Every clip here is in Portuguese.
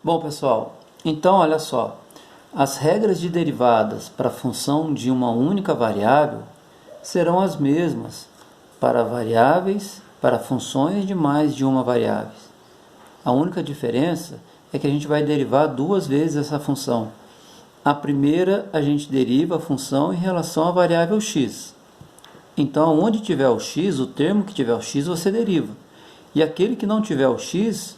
Bom, pessoal, então olha só, as regras de derivadas para a função de uma única variável serão as mesmas para variáveis, para funções de mais de uma variável. A única diferença é que a gente vai derivar duas vezes essa função. A primeira, a gente deriva a função em relação à variável x. Então, onde tiver o x, o termo que tiver o x, você deriva. E aquele que não tiver o x,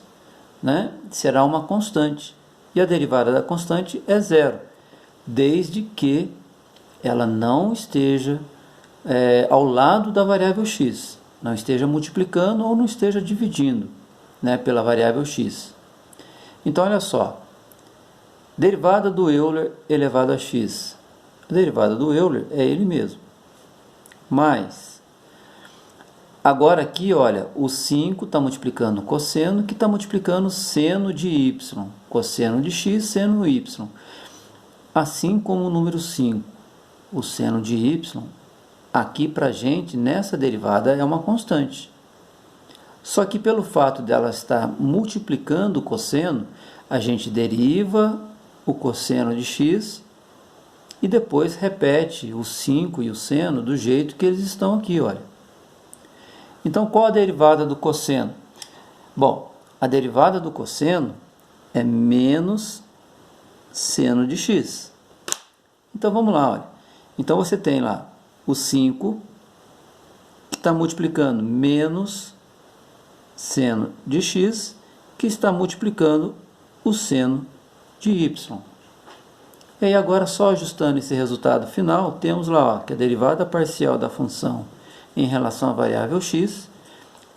será uma constante. E a derivada da constante é zero, desde que ela não esteja ao lado da variável x, não esteja multiplicando ou não esteja dividindo pela variável x. Então, olha só, derivada do Euler elevado a x. A derivada do Euler é ele mesmo. Mas, agora aqui, olha, o 5 está multiplicando o cosseno, que está multiplicando seno de y. Cosseno de x, seno y. Assim como o número 5, o seno de y, aqui para a gente, nessa derivada, é uma constante. Só que pelo fato dela estar multiplicando o cosseno, a gente deriva o cosseno de x e depois repete o 5 e o seno do jeito que eles estão aqui, olha. Então, qual a derivada do cosseno? Bom, a derivada do cosseno é menos seno de x. Então, vamos lá, olha. Então, você tem lá o 5, que está multiplicando menos seno de x, que está multiplicando o seno de y. E aí, agora, só ajustando esse resultado final, temos lá que a derivada parcial da função em relação à variável x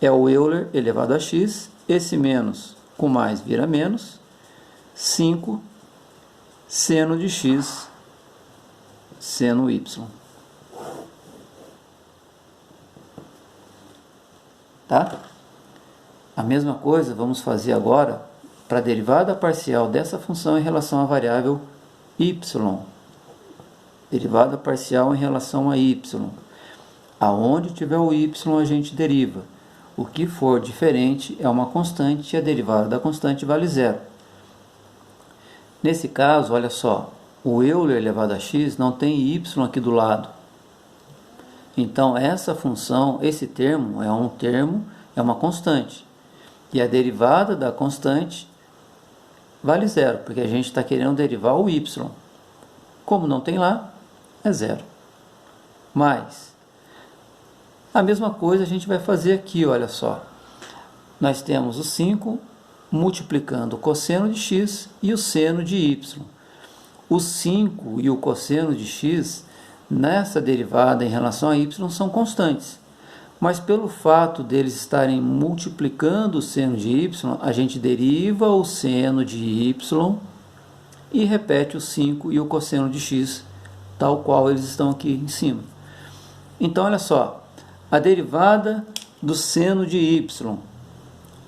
é o Euler elevado a x, esse menos com mais vira menos, 5 seno de x, seno y. Tá? A mesma coisa vamos fazer agora para a derivada parcial dessa função em relação à variável y. Derivada parcial em relação a y. Aonde tiver o y, a gente deriva. O que for diferente é uma constante e a derivada da constante vale zero. Nesse caso, olha só, o Euler elevado a x não tem y aqui do lado. Então, essa função, esse termo, é uma constante. E a derivada da constante vale zero, porque a gente está querendo derivar o y. Como não tem lá, é zero. Mas, a mesma coisa a gente vai fazer aqui, olha só. Nós temos o 5 multiplicando o cosseno de x e o seno de y. O 5 e o cosseno de x, nessa derivada em relação a y, são constantes. Mas pelo fato deles estarem multiplicando o seno de y, a gente deriva o seno de y e repete o 5 e o cosseno de x, tal qual eles estão aqui em cima. Então, olha só, a derivada do seno de y.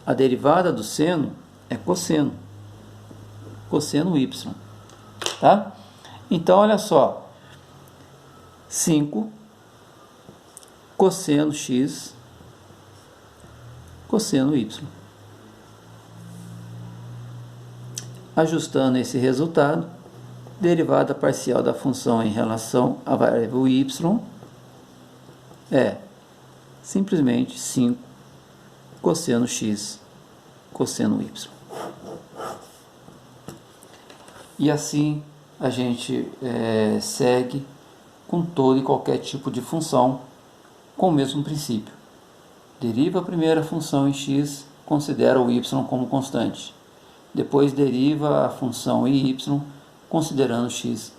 A derivada do seno é cosseno. Cosseno y. Tá? Então, olha só. 5 cosseno x, cosseno y. Ajustando esse resultado, derivada parcial da função em relação à variável y é simplesmente 5 cosseno x, cosseno y. E assim a gente segue com todo e qualquer tipo de função com o mesmo princípio. Deriva a primeira função em x, considera o y como constante. Depois deriva a função em y, considerando x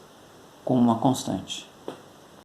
como uma constante.